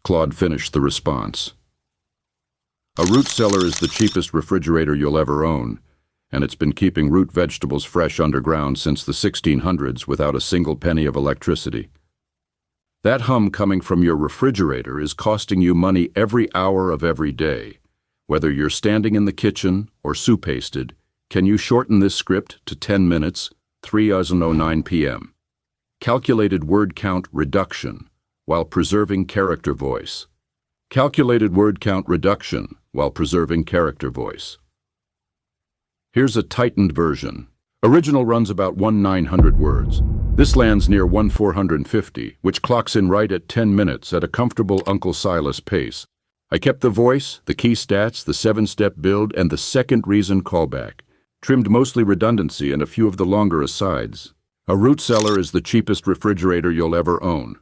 Claude finished the response. A root cellar is the cheapest refrigerator you'll ever own, and it's been keeping root vegetables fresh underground since the 1600s without a single penny of electricity. That hum coming from your refrigerator is costing you money every hour of every day. Whether you're standing in the kitchen or soup-hasted, can you shorten this script to 10 minutes, 3:09 p.m.? Calculated word count reduction while preserving character voice. Calculated word count reduction while preserving character voice. Here's a tightened version. Original runs about 1/900 words. This lands near 1/450, which clocks in right at 10 minutes at a comfortable Uncle Silas pace. I kept the voice, the key stats, the 7-step build, and the second reason callback. Trimmed mostly redundancy and a few of the longer asides. A root cellar is the cheapest refrigerator you'll ever own.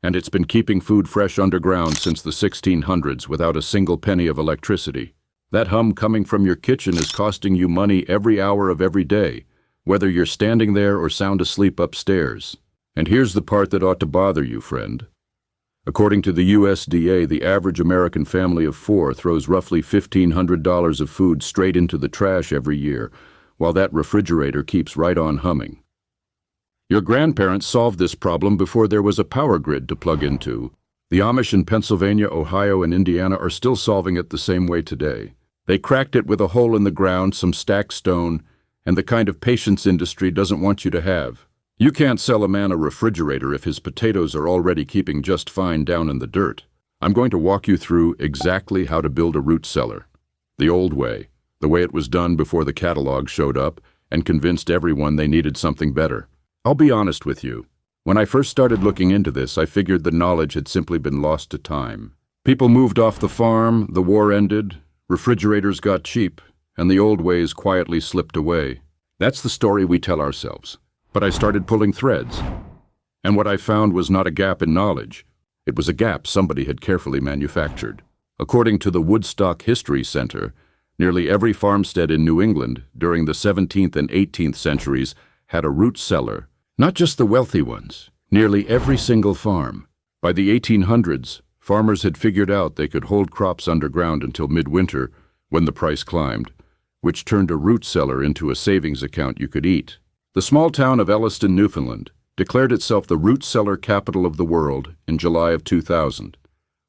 And it's been keeping food fresh underground since the 1600s without a single penny of electricity. That hum coming from your kitchen is costing you money every hour of every day, whether you're standing there or sound asleep upstairs. And here's the part that ought to bother you, friend. According to the USDA, the average American family of 4 throws roughly $1,500 of food straight into the trash every year, while that refrigerator keeps right on humming. Your grandparents solved this problem before there was a power grid to plug into. The Amish in Pennsylvania, Ohio, and Indiana are still solving it the same way today. They cracked it with a hole in the ground, some stacked stone, and the kind of patience industry doesn't want you to have. You can't sell a man a refrigerator if his potatoes are already keeping just fine down in the dirt. I'm going to walk you through exactly how to build a root cellar. The old way, the way it was done before the catalog showed up and convinced everyone they needed something better. I'll be honest with you. When I first started looking into this, I figured the knowledge had simply been lost to time. People moved off the farm, the war ended, refrigerators got cheap, and the old ways quietly slipped away. That's the story we tell ourselves. But I started pulling threads. And what I found was not a gap in knowledge. It was a gap somebody had carefully manufactured. According to the Woodstock History Center, nearly every farmstead in New England during the 17th and 18th centuries had a root cellar. Not just the wealthy ones, nearly every single farm. By the 1800s, farmers had figured out they could hold crops underground until midwinter, when the price climbed, which turned a root cellar into a savings account you could eat. The small town of Elliston, Newfoundland, declared itself the root cellar capital of the world in July of 2000,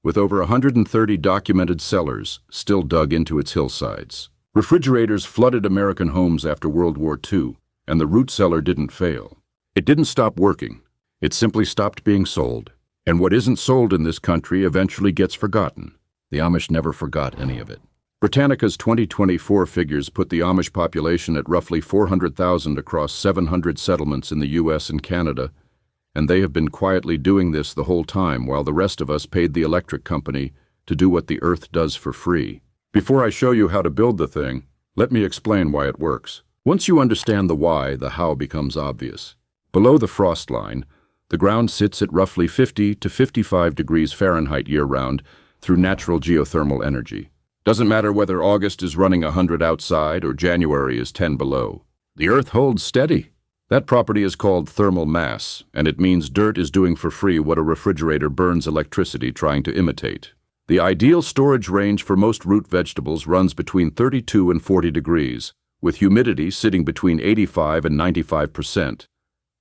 with over 130 documented cellars still dug into its hillsides. Refrigerators flooded American homes after World War II, and the root cellar didn't fail. It didn't stop working. It simply stopped being sold. And what isn't sold in this country eventually gets forgotten. The Amish never forgot any of it. Britannica's 2024 figures put the Amish population at roughly 400,000 across 700 settlements in the U.S. and Canada, and they have been quietly doing this the whole time while the rest of us paid the electric company to do what the earth does for free. Before I show you how to build the thing, let me explain why it works. Once you understand the why, the how becomes obvious. Below the frost line, the ground sits at roughly 50 to 55 degrees Fahrenheit year-round through natural geothermal energy. Doesn't matter whether August is running 100 outside or January is 10 below. The earth holds steady. That property is called thermal mass, and it means dirt is doing for free what a refrigerator burns electricity trying to imitate. The ideal storage range for most root vegetables runs between 32 and 40 degrees, with humidity sitting between 85 and 95%.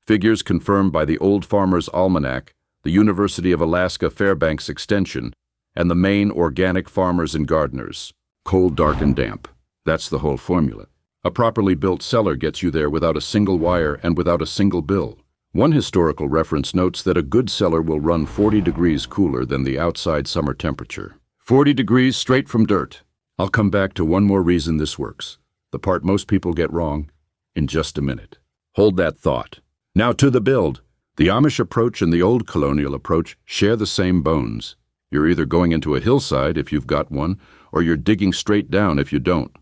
Figures confirmed by the Old Farmer's Almanac, the University of Alaska Fairbanks Extension, and the Maine Organic Farmers and Gardeners. Cold, dark, and damp. That's the whole formula. A properly built cellar gets you there without a single wire and without a single bill. One historical reference notes that a good cellar will run 40 degrees cooler than the outside summer temperature. 40 degrees straight from dirt. I'll come back to one more reason this works, the part most people get wrong, in just a minute. Hold that thought. Now to the build. The Amish approach and the old colonial approach share the same bones. You're either going into a hillside if you've got one, or you're digging straight down if you don't.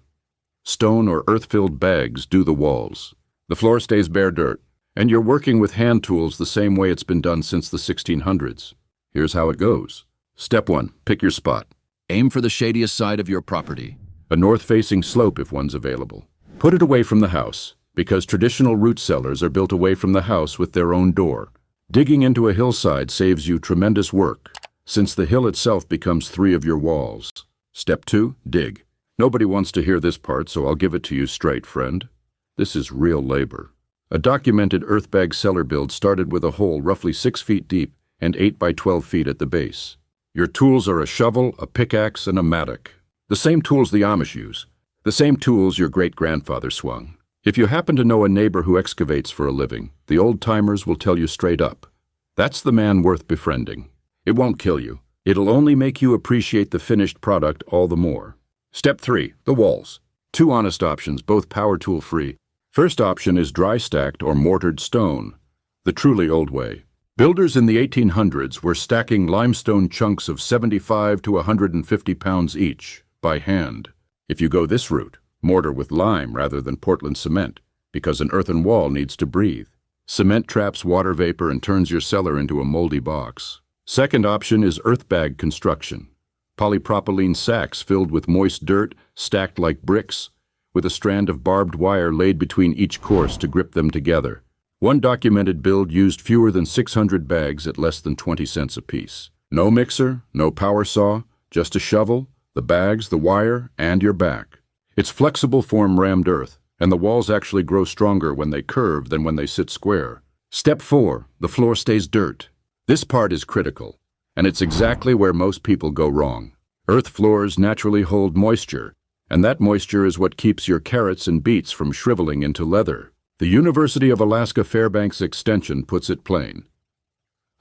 Stone or earth-filled bags do the walls. The floor stays bare dirt, and you're working with hand tools the same way it's been done since the 1600s. Here's how it goes. Step 1. Pick your spot. Aim for the shadiest side of your property. A north-facing slope if one's available. Put it away from the house, because traditional root cellars are built away from the house with their own door. Digging into a hillside saves you tremendous work. since the hill itself becomes 3 of your walls. Step 2, dig. Nobody wants to hear this part, so I'll give it to you straight, friend. This is real labor. A documented earth-bag cellar build started with a hole roughly 6 feet deep and 8 by 12 feet at the base. Your tools are a shovel, a pickaxe, and a mattock. The same tools the Amish use. The same tools your great-grandfather swung. If you happen to know a neighbor who excavates for a living, the old-timers will tell you straight up. That's the man worth befriending. It won't kill you. It'll only make you appreciate the finished product all the more. Step 3, the walls. 2 honest options, both power tool free. First option is dry stacked or mortared stone, the truly old way. Builders in the 1800s were stacking limestone chunks of 75 to 150 pounds each, by hand. If you go this route, mortar with lime rather than Portland cement, because an earthen wall needs to breathe. Cement traps water vapor and turns your cellar into a moldy box. Second option is earth bag construction. Polypropylene sacks filled with moist dirt, stacked like bricks, with a strand of barbed wire laid between each course to grip them together. One documented build used fewer than 600 bags at less than 20 cents apiece. No mixer, no power saw, just a shovel, the bags, the wire, and your back. It's flexible form rammed earth, and the walls actually grow stronger when they curve than when they sit square. Step 4, the floor stays dirt. This part is critical, and it's exactly where most people go wrong. Earth floors naturally hold moisture, and that moisture is what keeps your carrots and beets from shriveling into leather. The University of Alaska Fairbanks Extension puts it plain.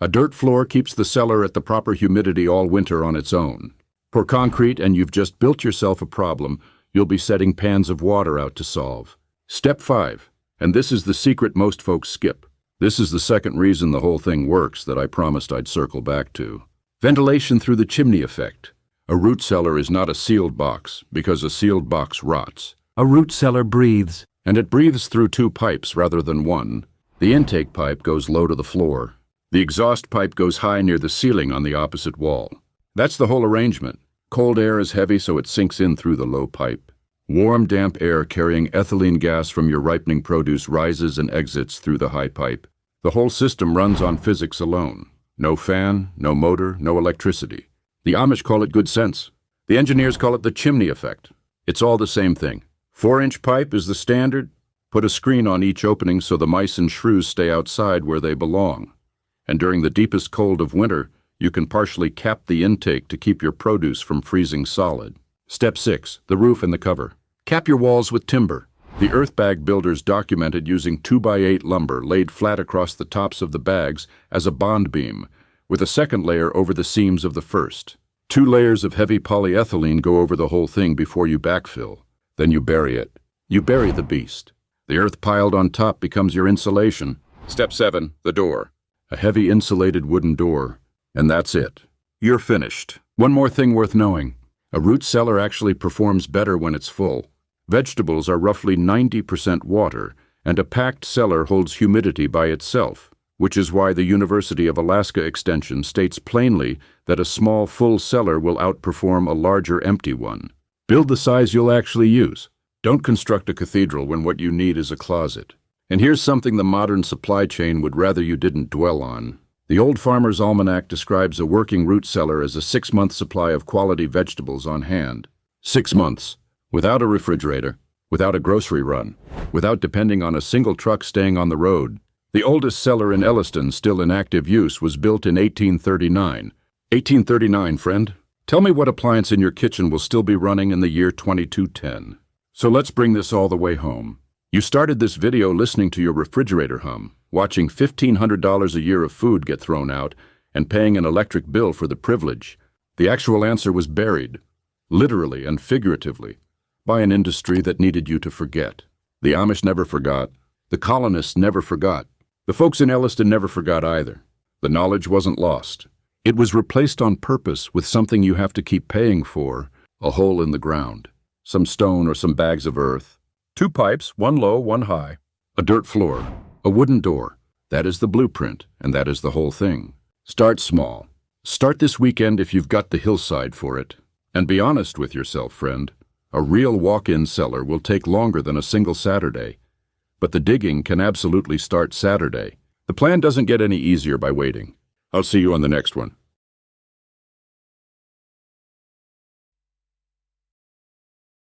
A dirt floor keeps the cellar at the proper humidity all winter on its own. Pour concrete and you've just built yourself a problem you'll be setting pans of water out to solve. Step 5, and this is the secret most folks skip. This is the second reason the whole thing works that I promised I'd circle back to. Ventilation through the chimney effect. A root cellar is not a sealed box, because a sealed box rots. A root cellar breathes. And it breathes through 2 pipes rather than 1. The intake pipe goes low to the floor. The exhaust pipe goes high near the ceiling on the opposite wall. That's the whole arrangement. Cold air is heavy so it sinks in through the low pipe. Warm, damp air carrying ethylene gas from your ripening produce rises and exits through the high pipe. The whole system runs on physics alone. No fan, no motor, no electricity. The Amish call it good sense. The engineers call it the chimney effect. It's all the same thing. 4-inch pipe is the standard. Put a screen on each opening so the mice and shrews stay outside where they belong. And during the deepest cold of winter, you can partially cap the intake to keep your produce from freezing solid. Step 6, the roof and the cover. Cap your walls with timber. The earth bag builders documented using 2x8 lumber laid flat across the tops of the bags as a bond beam, with a second layer over the seams of the first. 2 layers of heavy polyethylene go over the whole thing before you backfill. Then you bury it. You bury the beast. The earth piled on top becomes your insulation. Step 7, the door. A heavy insulated wooden door. And that's it. You're finished. One more thing worth knowing. A root cellar actually performs better when it's full. Vegetables are roughly 90% water, and a packed cellar holds humidity by itself, which is why the University of Alaska Extension states plainly that a small full cellar will outperform a larger empty one. Build the size you'll actually use. Don't construct a cathedral when what you need is a closet. And here's something the modern supply chain would rather you didn't dwell on. The Old Farmer's Almanac describes a working root cellar as a 6-month supply of quality vegetables on hand. 6 months. Without a refrigerator, without a grocery run, without depending on a single truck staying on the road. The oldest cellar in Elliston, still in active use, was built in 1839. 1839, friend. Tell me what appliance in your kitchen will still be running in the year 2210. So let's bring this all the way home. You started this video listening to your refrigerator hum, watching $1,500 a year of food get thrown out, and paying an electric bill for the privilege. The actual answer was buried, literally and figuratively, by an industry that needed you to forget. The Amish never forgot. The colonists never forgot. The folks in Elliston never forgot either. The knowledge wasn't lost. It was replaced on purpose with something you have to keep paying for, a hole in the ground, some stone or some bags of earth, 2 pipes, 1 low, 1 high, a dirt floor, a wooden door. That is the blueprint, and that is the whole thing. Start small. Start this weekend if you've got the hillside for it. And be honest with yourself, friend. A real walk-in cellar will take longer than a single Saturday, but the digging can absolutely start Saturday. The plan doesn't get any easier by waiting. I'll see you on the next one.